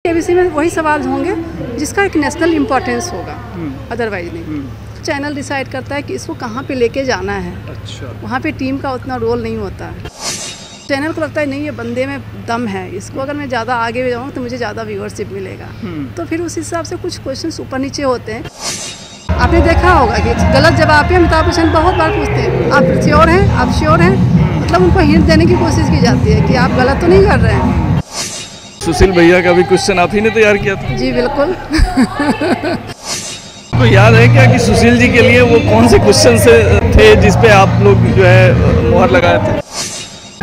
KBC में वही सवाल होंगे जिसका एक नेशनल इम्पोर्टेंस होगा, अदरवाइज नहीं। चैनल डिसाइड करता है कि इसको कहाँ पे लेके जाना है। अच्छा। वहाँ पे टीम का उतना रोल नहीं होता है। चैनल को लगता है नहीं ये बंदे में दम है, इसको अगर मैं ज़्यादा आगे जाऊँ तो मुझे ज़्यादा व्यूअरशिप मिलेगा, तो फिर उस हिसाब से कुछ क्वेश्चन ऊपर नीचे होते हैं। आपने देखा होगा कि गलत जवाब पे अमिताभ बच्चन बहुत बार पूछते हैं, आप श्योर हैं, आप श्योर हैं, मतलब उनको हिंट देने की कोशिश की जाती है कि आप गलत तो नहीं कर रहे हैं। सुशील भैया का भी क्वेश्चन आप ही ने तैयार किया था? जी बिल्कुल। तो याद है क्या कि सुशील जी के लिए वो कौन से क्वेश्चन से थे जिस पे आप लोग जो है मोहर लगाए थे?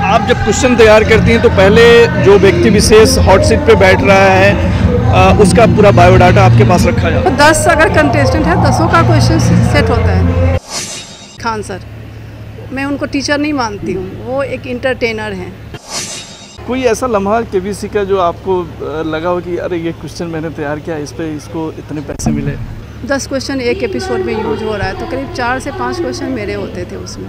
आप जब क्वेश्चन तैयार करती हैं तो पहले जो व्यक्ति विशेष हॉट सीट पे बैठ रहा है उसका पूरा बायोडाटा आपके पास रखा जाता है? 10 अगर कंटेस्टेंट है 10 का क्वेश्चन सेट होता है। खान सर, मैं उनको टीचर नहीं मानती हूँ, वो एक इंटरटेनर हैं। कोई ऐसा लम्हा केबीसी का जो आपको लगा हो कि अरे ये क्वेश्चन मैंने तैयार किया, इस पे इसको इतने पैसे मिले? 10 क्वेश्चन एक एपिसोड में यूज हो रहा है, तो करीब 4 से 5 क्वेश्चन मेरे होते थे उसमें,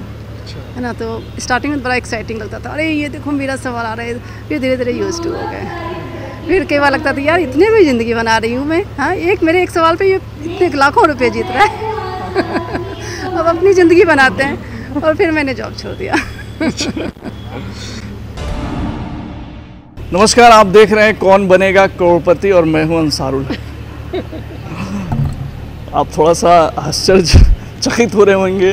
है ना। तो स्टार्टिंग में बड़ा एक्साइटिंग लगता था, अरे ये देखो मेरा सवाल आ रहा है। फिर धीरे धीरे यूज टू हो गए। फिर कई बार लगता था यार इतने में ज़िंदगी बना रही हूँ मैं, हाँ मेरे एक सवाल पे ये इतने लाखों रुपए जीत रहा है। अब अपनी ज़िंदगी बनाते हैं, और फिर मैंने जॉब छोड़ दिया। नमस्कार, आप देख रहे हैं कौन बनेगा करोड़पति और मैं हूं अंसारुल। आप थोड़ा सा आश्चर्यचकित हो रहे होंगे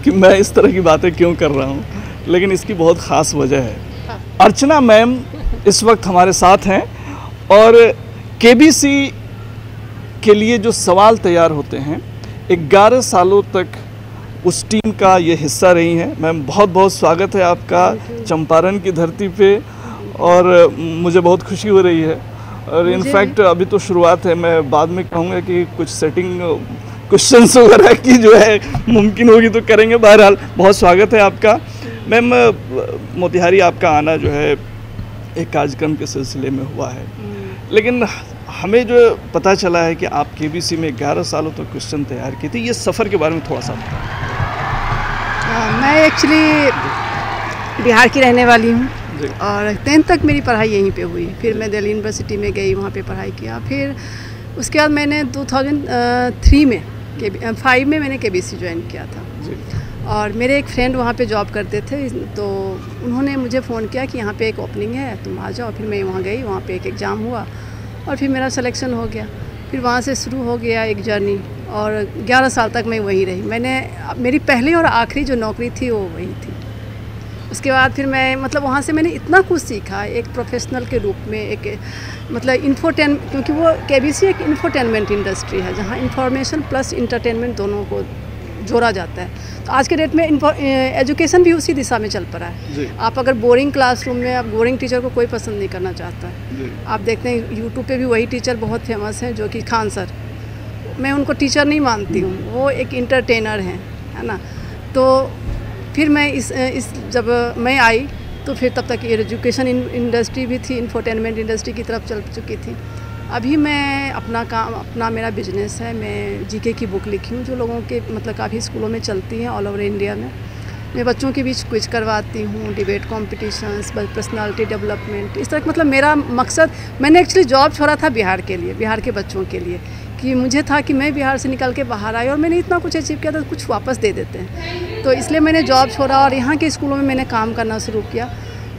कि मैं इस तरह की बातें क्यों कर रहा हूं, लेकिन इसकी बहुत ख़ास वजह है। अर्चना मैम इस वक्त हमारे साथ हैं और केबीसी के लिए जो सवाल तैयार होते हैं 11 सालों तक उस टीम का ये हिस्सा रही हैं। मैम बहुत बहुत स्वागत है आपका चंपारण की धरती पे, और मुझे बहुत खुशी हो रही है। और इनफैक्ट अभी तो शुरुआत है, मैं बाद में कहूँगा कि कुछ सेटिंग क्वेश्चंस वगैरह की जो है मुमकिन होगी तो करेंगे। बहरहाल बहुत स्वागत है आपका। मैम मोतिहारी आपका आना जो है एक कार्यक्रम के सिलसिले में हुआ है, लेकिन हमें जो पता चला है कि आप केबीसी में 11 सालों तक क्वेश्चन तैयार किए थे, ये सफ़र के बारे में थोड़ा सा बताएं। मैं एक्चुअली बिहार की रहने वाली हूँ और 10th तक मेरी पढ़ाई यहीं पे हुई। फिर मैं दिल्ली यूनिवर्सिटी में गई, वहाँ पे पढ़ाई किया। फिर उसके बाद मैंने 2003 में 5 में मैंने केबीसी ज्वाइन किया था। और मेरे एक फ्रेंड वहाँ पे जॉब करते थे, तो उन्होंने मुझे फ़ोन किया कि यहाँ पे एक ओपनिंग है, तुम आ जाओ। फिर मैं वहाँ गई, वहाँ पे एक एग्ज़ाम हुआ और फिर मेरा सिलेक्शन हो गया। फिर वहाँ से शुरू हो गया एक जर्नी, और 11 साल तक मैं वहीं रही। मेरी पहली और आखिरी जो नौकरी थी वो वही थी। उसके बाद फिर मैं मतलब वहाँ से मैंने इतना कुछ सीखा एक प्रोफेशनल के रूप में, एक मतलब क्योंकि वो केबीसी एक इंफोटेनमेंट इंडस्ट्री है जहाँ इंफॉर्मेशन प्लस इंटरटेनमेंट दोनों को जोड़ा जाता है। तो आज के डेट में एजुकेशन भी उसी दिशा में चल पड़ा है। आप अगर बोरिंग क्लासरूम में, आप बोरिंग टीचर को कोई पसंद नहीं करना चाहता है। आप देखते हैं यूट्यूब पे भी वही टीचर बहुत फेमस हैं जो कि खान सर, मैं उनको टीचर नहीं मानती हूँ, वो एक इंटरटेनर हैं, है ना। तो फिर मैं जब मैं आई तो फिर तब तक एजुकेशन इंडस्ट्री भी थी, इंफोटेनमेंट इंडस्ट्री की तरफ चल चुकी थी। अभी मैं अपना मेरा बिजनेस है। मैं जीके की बुक लिखी हूँ जो लोगों के मतलब काफ़ी स्कूलों में चलती हैं ऑल ओवर इंडिया में। मैं बच्चों के बीच क्विज करवाती हूँ, डिबेट कॉम्पिटिशन्स, पर्सनालिटी डेवलपमेंट, इस तरह मतलब मेरा मकसद, मैंने एक्चुअली जॉब छोड़ा था बिहार के लिए, बिहार के बच्चों के लिए, कि मुझे था कि मैं बिहार से निकल के बाहर आई और मैंने इतना कुछ अचीव किया था, कुछ वापस दे देते हैं। तो इसलिए मैंने जॉब छोड़ा और यहाँ के स्कूलों में मैंने काम करना शुरू किया।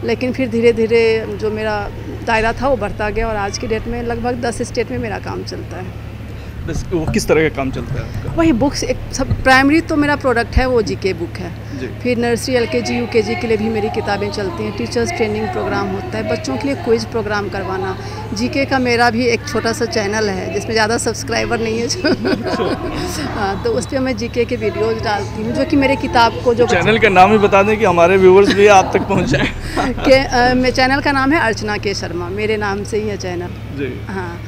लेकिन फिर धीरे धीरे जो मेरा दायरा था वो बढ़ता गया और आज की डेट में लगभग 10 स्टेट में मेरा काम चलता है। वो किस तरह का काम चलता है आपका? वही बुक्स, एक सब प्राइमरी तो मेरा प्रोडक्ट है वो जीके बुक है। फिर नर्सरी एलकेजी यूकेजी के लिए भी मेरी किताबें चलती हैं। टीचर्स ट्रेनिंग प्रोग्राम होता है, बच्चों के लिए क्विज प्रोग्राम करवाना। जीके का मेरा भी एक छोटा सा चैनल है जिसमें ज़्यादा सब्सक्राइबर नहीं है। हाँ, तो उस पर मैं जीके के वीडियोज़ डालती हूँ जो कि मेरे किताब को जो चैनल का नाम ही बता दें कि हमारे व्यूवर्स भी आप तक पहुँच जाए। मेरे चैनल का नाम है अर्चना के शर्मा, मेरे नाम से ही है चैनल। हाँ,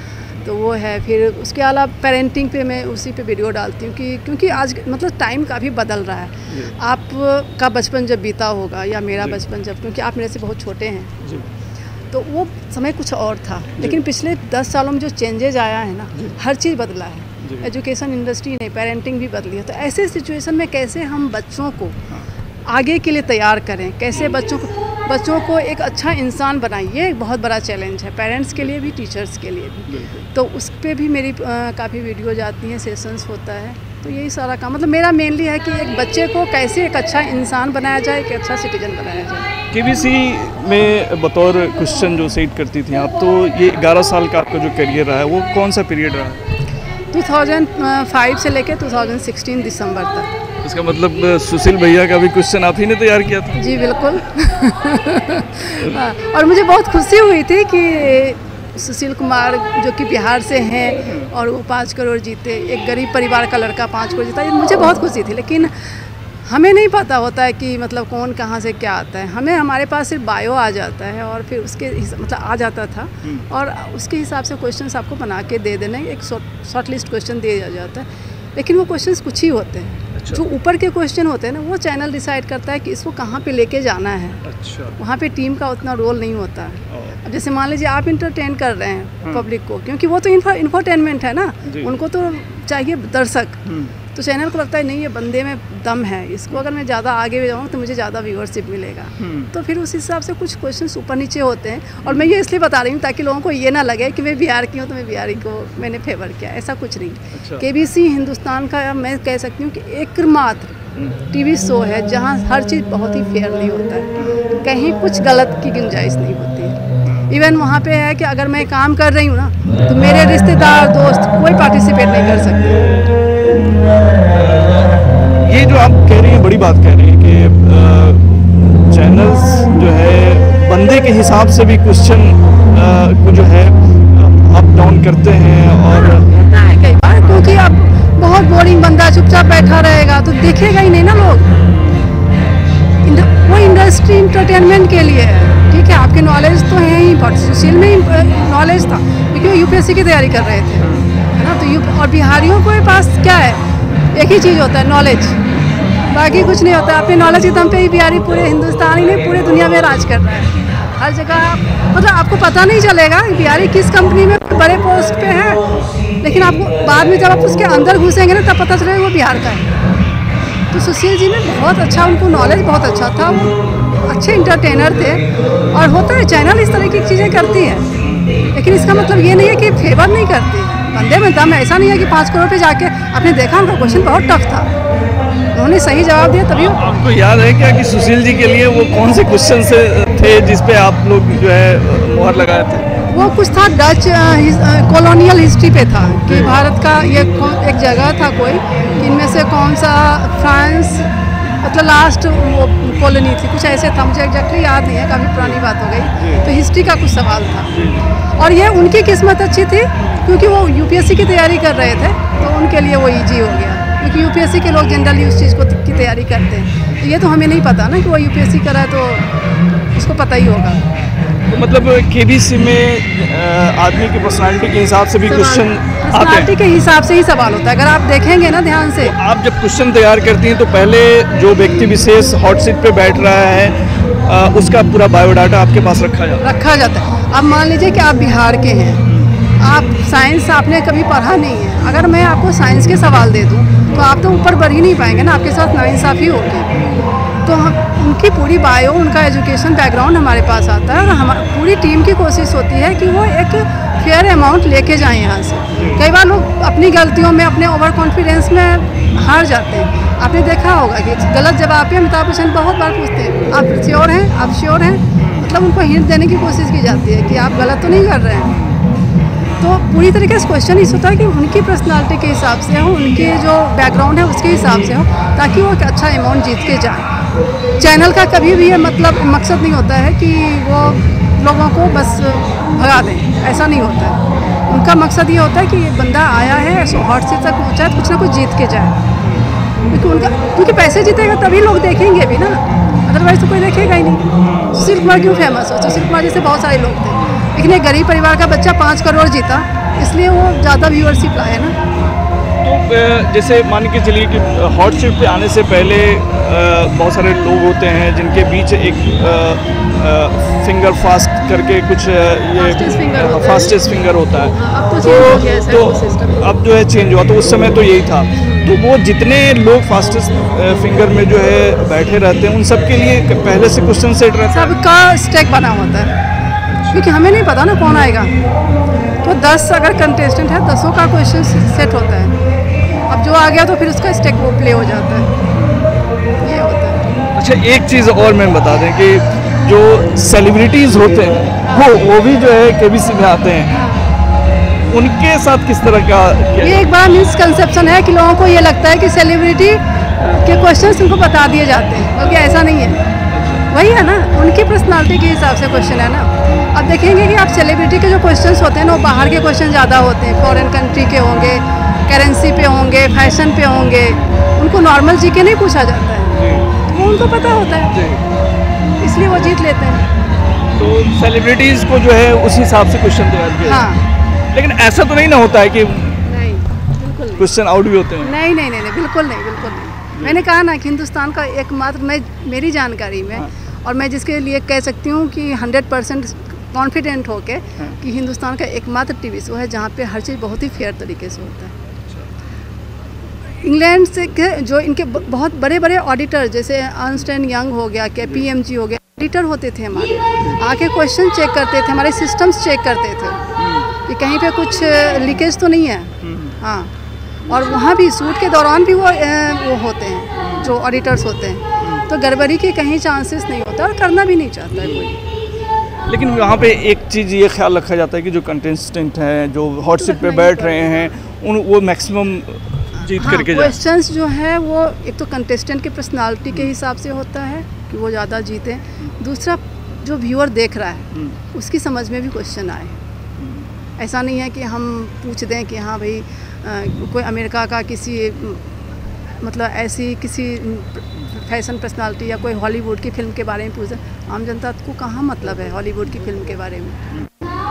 तो वो है। फिर उसके अलावा पेरेंटिंग पे मैं उसी पे वीडियो डालती हूँ क्योंकि आज मतलब टाइम काफ़ी बदल रहा है। आपका बचपन जब बीता होगा या मेरा बचपन जब, क्योंकि आप मेरे से बहुत छोटे हैं, तो वो समय कुछ और था। लेकिन पिछले 10 सालों में जो चेंजेज आया है ना, हर चीज़ बदला है। एजुकेशन इंडस्ट्री नहीं, पेरेंटिंग भी बदली है। तो ऐसे सिचुएशन में कैसे हम बच्चों को आगे के लिए तैयार करें, कैसे बच्चों को बच्चों को एक अच्छा इंसान बनाए, ये एक बहुत बड़ा चैलेंज है पेरेंट्स के लिए भी, टीचर्स के लिए भी। तो उस पर भी मेरी काफ़ी वीडियो जाती हैं, सेशंस होता है। तो यही सारा काम मतलब मेरा मेनली है कि एक बच्चे को कैसे एक अच्छा इंसान बनाया जाए, एक अच्छा सिटीजन बनाया जाए। केबीसी में बतौर क्वेश्चन जो सेट करती थी आप, तो ये 11 साल का आपका जो करियर रहा है वो कौन सा पीरियड रहा? 2005 से लेकर 2016 दिसंबर तक। इसका मतलब सुशील भैया का भी क्वेश्चन आप ही ने तैयार किया था? जी बिल्कुल। हाँ, और मुझे बहुत खुशी हुई थी कि सुशील कुमार जो कि बिहार से हैं और वो 5 करोड़ जीते, एक गरीब परिवार का लड़का 5 करोड़ जीता, ये मुझे बहुत खुशी थी। लेकिन हमें नहीं पता होता है कि मतलब कौन कहाँ से क्या आता है। हमें हमारे पास सिर्फ बायो आ जाता है और फिर उसके मतलब आ जाता था और उसके हिसाब से क्वेश्चंस आपको बना के दे देने, एक शॉर्ट लिस्ट क्वेश्चन दिया जाता है। लेकिन वो क्वेश्चंस कुछ ही होते हैं। अच्छा। जो ऊपर के क्वेश्चन होते हैं ना, वो चैनल डिसाइड करता है कि इसको कहाँ पे लेके जाना है। अच्छा। वहाँ पे टीम का उतना रोल नहीं होता है। अब जैसे मान लीजिए आप इंटरटेन कर रहे हैं पब्लिक को, क्योंकि वो तो इंफोटेनमेंट है ना, उनको तो चाहिए दर्शक। तो चैनल को लगता है नहीं ये बंदे में दम है, इसको अगर मैं ज़्यादा आगे जाऊँ तो मुझे ज़्यादा व्यूअरशिप मिलेगा। तो फिर उस हिसाब से कुछ क्वेश्चंस ऊपर नीचे होते हैं। और मैं ये इसलिए बता रही हूँ ताकि लोगों को ये ना लगे कि मैं बिहार की हूँ तो मैं बिहारी को मैंने फेवर किया, ऐसा कुछ नहीं। अच्छा। केबीसी हिंदुस्तान का मैं कह सकती हूँ कि एकमात्र टीवी शो है जहाँ हर चीज़ बहुत ही फेयरली होता है, कहीं कुछ गलत की गुंजाइश नहीं होती है। इवन वहाँ पे है कि अगर मैं काम कर रही हूँ ना तो मेरे रिश्तेदार दोस्त कोई पार्टिसिपेट नहीं कर सकते। ये जो आप कह रही हैं बड़ी बात कह रही हैं कि चैनल्स जो है बंदे के हिसाब से भी क्वेश्चन को जो है अप डाउन करते हैं। और होता है कई बार, क्योंकि अब बहुत बोरिंग बंदा चुपचाप बैठा रहेगा तो देखेगा ही नहीं ना लोग। वो इंडस्ट्री इंटरटेनमेंट के लिए है, ठीक है। आपके नॉलेज तो है ही, बट सुशील में नॉलेज था क्योंकि वो यूपीएससी की तैयारी कर रहे थे, है ना। तो और बिहारियों के पास क्या है, एक ही चीज़ होता है, नॉलेज, बाकी कुछ नहीं होता। अपने नॉलेज के दम पे ही बिहारी पूरे हिंदुस्तान ही नहीं पूरे दुनिया में राज कर रहा है। हर जगह मतलब आपको पता नहीं चलेगा बिहारी किस कंपनी में बड़े पोस्ट पे है, लेकिन आपको बाद में जब आप उसके अंदर घुसेंगे ना तब पता चलेगा वो बिहार का है। तो सुशील जी में बहुत अच्छा, उनको नॉलेज बहुत अच्छा था, वो अच्छे इंटरटेनर थे। और होता है चैनल इस तरह की चीज़ें करती है, लेकिन इसका मतलब ये नहीं है कि फेवर नहीं करती। बंदे में दम, ऐसा नहीं है कि 5 करोड़ पे जाके आपने देखा उनका क्वेश्चन बहुत टफ था, उन्होंने सही जवाब दिया तभी। आपको याद है क्या कि सुशील जी के लिए वो कौन से क्वेश्चन थे जिस पे आप लोग जो है मुहर लगाए थे? वो कुछ था डच कॉलोनियल हिस्ट्री पे था कि भारत का ये एक जगह था कोई, इनमें से कौन सा फ्रांस मतलब लास्ट वो कॉलोनी थी, कुछ ऐसे था, मुझे एग्जैक्टली याद नहीं है, काफ़ी पुरानी बात हो गई। तो हिस्ट्री का कुछ सवाल था और ये उनकी किस्मत अच्छी थी क्योंकि वो यूपीएससी की तैयारी कर रहे थे, तो उनके लिए वो ईजी हो गया। क्योंकि यूपीएससी के लोग जनरली उस चीज़ की तैयारी करते हैं, तो ये तो हमें नहीं पता ना कि वो यूपीएससी करा है, तो उसको पता ही होगा। तो मतलब केबीसी में आदमी की पर्सनालिटी के हिसाब से भी क्वेश्चन आते हैं? पर्सनालिटी के हिसाब से ही सवाल होता है, अगर आप देखेंगे ना ध्यान से। तो आप जब क्वेश्चन तैयार करती हैं तो पहले जो व्यक्ति विशेष हॉट सीट पे बैठ रहा है उसका पूरा बायोडाटा आपके पास रखा जाता है। अब मान लीजिए कि आप बिहार के हैं, आप साइंस आपने कभी पढ़ा नहीं है, अगर मैं आपको साइंस के सवाल दे दूँ तो आप तो ऊपर बढ़ ही नहीं पाएंगे ना, आपके साथ नाइंसाफ़ी होगी। तो हम उनकी पूरी बायो, उनका एजुकेशन बैकग्राउंड हमारे पास आता है और हमारी पूरी टीम की कोशिश होती है कि वो एक फेयर अमाउंट लेके जाएं यहाँ से। कई बार लोग अपनी गलतियों में, अपने ओवर कॉन्फिडेंस में हार जाते हैं। आपने देखा होगा कि गलत जवाब पे अमिताभ बच्चन बहुत बार पूछते हैं, आप श्योर हैं, आप श्योर हैं, मतलब उनको हिंट देने की कोशिश की जाती है कि आप गलत तो नहीं कर रहे हैं। तो पूरी तरीके से क्वेश्चन इस होता है कि उनकी पर्सनालिटी के हिसाब से हो, उनके जो बैकग्राउंड है उसके हिसाब से हो, ताकि वो एक अच्छा अमाउंट जीत के जाए। चैनल का कभी भी ये मतलब मकसद नहीं होता है कि वो लोगों को बस भगा दें, ऐसा नहीं होता है। उनका मकसद ये होता है कि ये बंदा आया है हॉट सीट तक पहुँचा है, कुछ ना कुछ जीत के जाए। क्योंकि पैसे जीतेगा तभी लोग देखेंगे भी ना, अदरवाइज तो कोई देखेगा ही नहीं। सुशील कुमार क्यों फेमस हो? सुशील कुमार जैसे बहुत सारे लोग थे, लेकिन एक गरीब परिवार का बच्चा 5 करोड़ जीता, इसलिए वो ज़्यादा व्यूअरशिप लाया ना। तो जैसे मान के चलिए कि हॉट सीट पे आने से पहले बहुत सारे लोग होते हैं जिनके बीच एक फिंगर फास्ट करके कुछ ये फास्टेस्ट फिंगर होता है। अब तो अब जो है चेंज हुआ, तो उस समय तो यही था। तो वो जितने लोग फास्टेस्ट फिंगर में जो है बैठे रहते हैं उन सब के लिए पहले से क्वेश्चन सेट रहता है? सबका स्टैक बना होता है, क्योंकि हमें नहीं पता ना कौन आएगा। तो 10 अगर कंटेस्टेंट है, 10 का क्वेश्चन सेट होता है। अब जो आ गया तो फिर उसका स्टैक वो प्ले हो जाता है, ये होता है। अच्छा, एक चीज़ और मैम बता दें कि जो सेलिब्रिटीज़ होते हैं वो भी जो है केबीसी में आते हैं, उनके साथ किस तरह का ये एक बड़ा मिसकंसेप्शन है कि लोगों को ये लगता है कि सेलिब्रिटी के क्वेश्चंस उनको बता दिए जाते हैं, बल्कि ऐसा नहीं है। वही है ना, उनकी पर्सनालिटी के हिसाब से क्वेश्चन है ना। अब देखेंगे कि आप सेलिब्रिटी के जो क्वेश्चंस होते हैं ना, वो बाहर के क्वेश्चन ज़्यादा होते हैं, फॉरेन कंट्री के होंगे, करेंसी पे होंगे, फैशन पे होंगे। उनको नॉर्मल जीके नहीं पूछा जाता है, वो उनको पता होता है, इसलिए वो जीत लेते हैं। तो सेलिब्रिटीज़ को जो है उस हिसाब से क्वेश्चन तैयार किया। हाँ, लेकिन ऐसा तो नहीं ना होता है कि नहीं, बिल्कुल नहीं, क्वेश्चन आउट भी होते हैं? नहीं नहीं नहीं नहीं, बिल्कुल नहीं, बिल्कुल नहीं। मैंने कहा ना कि हिंदुस्तान का एकमात्र, मैं मेरी जानकारी में, और मैं जिसके लिए कह सकती हूँ कि 100% कॉन्फिडेंट होके कि हिंदुस्तान का एकमात्र टीवी शो है जहाँ पे हर चीज़ बहुत ही फेयर तरीके से होता है। इंग्लैंड से के जो इनके बहुत बड़े बड़े ऑडिटर, जैसे अर्नस्ट एंड यंग हो गया, KPMG हो गया, ऑडिटर होते थे हमारे, आके क्वेश्चन चेक करते थे, हमारे सिस्टम्स चेक करते थे कि कहीं पे कुछ लीकेज तो नहीं है। हाँ, और वहाँ भी शूट के दौरान भी वो होते हैं जो ऑडिटर्स होते हैं, तो गड़बड़ी के कहीं चांसेस नहीं होता और करना भी नहीं चाहता है कोई। लेकिन वहाँ पे एक चीज़ ये ख्याल रखा जाता है कि जो कंटेस्टेंट हैं, जो हॉट सीट पे बैठ रहे हैं, वो मैक्सिमम जीत करके जाए। क्वेश्चंस जो है वो एक तो कंटेस्टेंट की पर्सनालिटी के हिसाब से होता है कि वो ज़्यादा जीते, दूसरा जो व्यूअर देख रहा है उसकी समझ में भी क्वेश्चन आए। ऐसा नहीं है कि हम पूछ दें कि हाँ भाई कोई अमेरिका का किसी मतलब ऐसी किसी फैशन पर्सनालिटी या कोई हॉलीवुड की फिल्म के बारे में पूछ दें। आम जनता को कहाँ मतलब है हॉलीवुड की फिल्म के बारे में।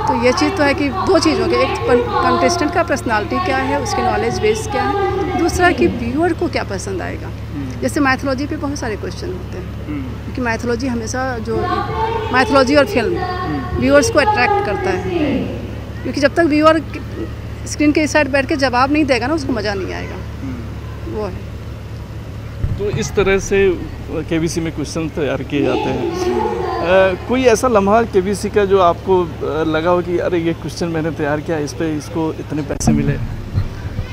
तो ये चीज़ तो है कि दो चीज़ हो गई, एक कंटेस्टेंट का पर्सनालिटी क्या है, उसकी नॉलेज बेस क्या है, दूसरा कि व्यूअर को क्या पसंद आएगा। जैसे मैथोलॉजी पे बहुत सारे क्वेश्चन होते हैं, क्योंकि मैथोलॉजी हमेशा जो मैथोलॉजी और फिल्म व्यूअर्स को अट्रैक्ट करता है, क्योंकि जब तक व्यूअर स्क्रीन के इस साइड बैठ के जवाब नहीं देगा ना, उसको मज़ा नहीं आएगा। वो है। तो इस तरह से केबीसी में क्वेश्चन तैयार किए जाते हैं। कोई ऐसा लम्हा केबीसी का जो आपको लगा हो कि अरे ये क्वेश्चन मैंने तैयार किया, इस पे इसको इतने पैसे मिले?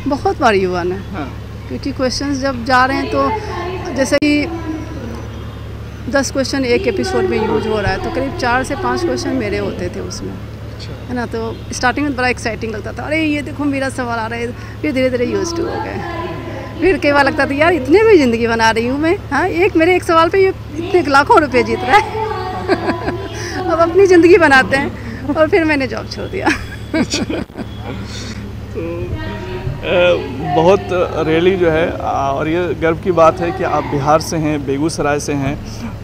बहुत बारी हुआ ना। हाँ। क्योंकि क्वेश्चंस जब जा रहे हैं तो जैसे कि 10 क्वेश्चन एक एपिसोड में यूज हो रहा है, तो करीब 4 से 5 क्वेश्चन मेरे होते थे उसमें, है ना। तो स्टार्टिंग में बड़ा एक्साइटिंग लगता था, अरे ये देखो मेरा सवाल आ रहा है। फिर धीरे धीरे यूज टू हो गए। फिर कई बार लगता था यार इतने में ज़िंदगी बना रही हूँ मैं, हाँ मेरे एक सवाल पे ये इतने लाखों रुपए जीत रहा है। अब अपनी ज़िंदगी बनाते हैं, और फिर मैंने जॉब छोड़ दिया। तो बहुत रियली जो है, और ये गर्व की बात है कि आप बिहार से हैं, बेगूसराय से हैं,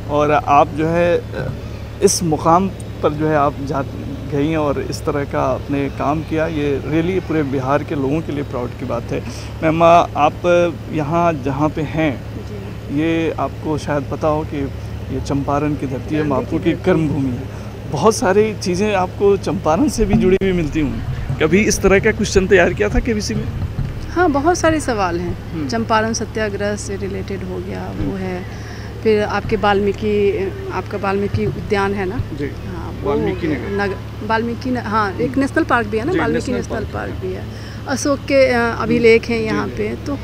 और आप जो है इस मुकाम पर जो है आप गई और इस तरह का आपने काम किया। ये रियली पूरे बिहार के लोगों के लिए प्राउड की बात है। मैम, आप यहाँ जहाँ पे हैं, ये आपको शायद पता हो कि ये चंपारण की धरती है, मापू की कर्म भूमि है। बहुत सारी चीज़ें आपको चंपारण से भी जुड़ी हुई मिलती हूँ। कभी इस तरह का क्वेश्चन तैयार किया था केबीसी में? हाँ, बहुत सारे सवाल हैं। चंपारण सत्याग्रह से रिलेटेड हो गया, वो है। फिर आपके आपका वाल्मीकि उद्यान है ना जी, हाँ, वाल्मीकि हाँ, एक नेशनल पार्क भी है ना, वाल्मीकि नेशनल पार्क भी है। अशोक के अभिलेख हैं यहाँ पे। तो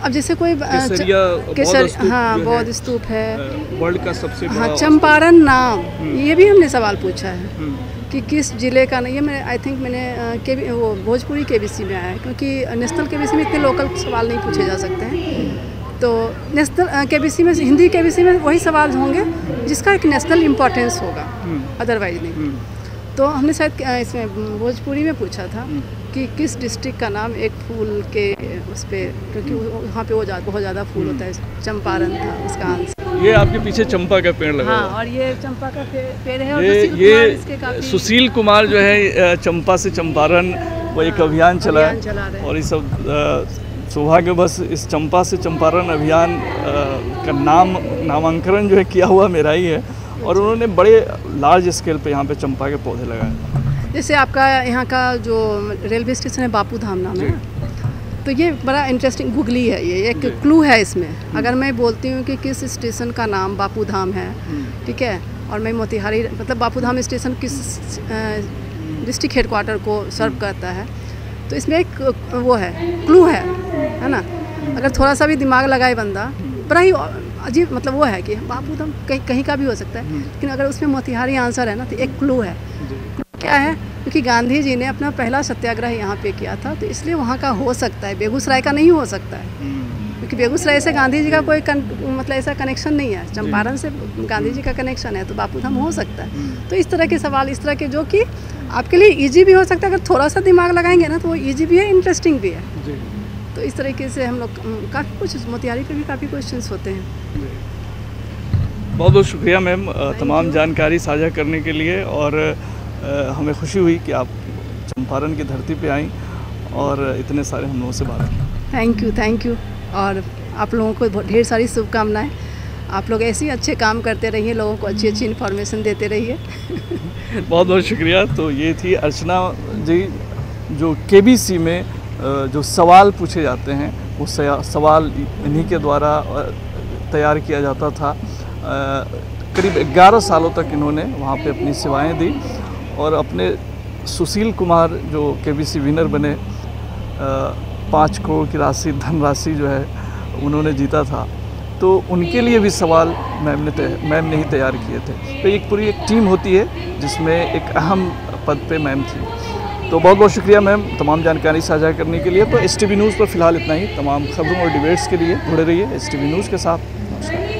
अब जैसे कोई हाँ, बौद्ध स्तूप है, वर्ल्ड का सबसे बड़ा। हाँ, चंपारण नाम, ये भी हमने सवाल पूछा है कि किस ज़िले का। नहीं, मैं आई थिंक मैंने वो भोजपुरी केबीसी में आया है, क्योंकि नेशनल केबीसी में इतने लोकल सवाल नहीं पूछे जा सकते हैं। तो नेशनल केबीसी में, हिंदी केबीसी में वही सवाल होंगे जिसका एक नेशनल इम्पोर्टेंस होगा, अदरवाइज नहीं। तो हमने शायद इसमें भोजपुरी में पूछा था कि किस डिस्ट्रिक्ट का नाम एक फूल के उस पर, क्योंकि वहाँ पे बहुत ज़्यादा फूल होता है, चंपारण था उसका आंसर। ये आपके पीछे चंपा का पेड़ लगा। हाँ, और ये चंपा का पेड़ है। और ये सुशील कुमार जो है चंपा से चंपारण वो एक अभियान चला है, और ये सब सौभाग्य बस इस चंपा से चंपारण अभियान का नामांकन जो है किया हुआ मेरा ही है, और उन्होंने बड़े लार्ज स्केल पे यहाँ पे चंपा के पौधे लगाए। जैसे आपका यहाँ का जो रेलवे स्टेशन है, बापू धाम नाम है, तो ये बड़ा इंटरेस्टिंग गुगली है, ये एक क्लू है इसमें। अगर मैं बोलती हूँ कि किस स्टेशन का नाम बापू धाम है, ठीक है, और मैं मोतिहारी, मतलब बापू धाम स्टेशन किस डिस्ट्रिक्ट हेडक्वार्टर को सर्व करता है, तो इसमें एक वो है, क्लू है ना। अगर थोड़ा सा भी दिमाग लगाए बंदा, बड़ा ही अजीब, मतलब वो है कि बापू धाम कहीं का भी हो सकता है, लेकिन अगर उसमें मोतिहारी आंसर है ना, तो एक क्लू है। क्या है? क्योंकि गांधी जी ने अपना पहला सत्याग्रह यहाँ पे किया था, तो इसलिए वहाँ का हो सकता है, बेगूसराय का नहीं हो सकता है, क्योंकि बेगूसराय से गांधी जी का कोई मतलब ऐसा कनेक्शन नहीं है। चंपारण से गांधी जी का कनेक्शन है, तो बापू धाम हो सकता है। तो इस तरह के सवाल, इस तरह के, जो कि आपके लिए ईजी भी हो सकता है, अगर थोड़ा सा दिमाग लगाएंगे ना, तो वो ईजी भी है, इंटरेस्टिंग भी है। तो इस तरीके से हम लोग काफ़ी कुछ, मोतिहारी पे भी काफ़ी क्वेश्चंस होते हैं। बहुत बहुत शुक्रिया मैम तमाम जानकारी साझा करने के लिए, और हमें खुशी हुई कि आप चंपारण की धरती पे आईं और इतने सारे हम लोगों से बात की। Thank you. और आप लोगों को ढेर सारी शुभकामनाएं। आप लोग ऐसे ही अच्छे काम करते रहिए, लोगों को अच्छी अच्छी इन्फॉर्मेशन देते रहिए। बहुत बहुत शुक्रिया। तो ये थी अर्चना जी, जो केबीसी में जो सवाल पूछे जाते हैं, वो सवाल इन्हीं के द्वारा तैयार किया जाता था। करीब 11 सालों तक इन्होंने वहाँ पे अपनी सेवाएं दी, और अपने सुशील कुमार जो केबीसी विनर बने, 5 करोड़ की राशि, धनराशि जो है उन्होंने जीता था, तो उनके लिए भी सवाल मैम ने ही तैयार किए थे। तो एक पूरी एक टीम होती है जिसमें एक अहम पद पे मैम थी। तो बहुत बहुत शुक्रिया मैम तमाम जानकारी साझा करने के लिए। तो STV न्यूज़ पर फिलहाल इतना ही। तमाम खबरों और डिबेट्स के लिए जुड़े रहिए STV न्यूज़ के साथ। नमस्कार।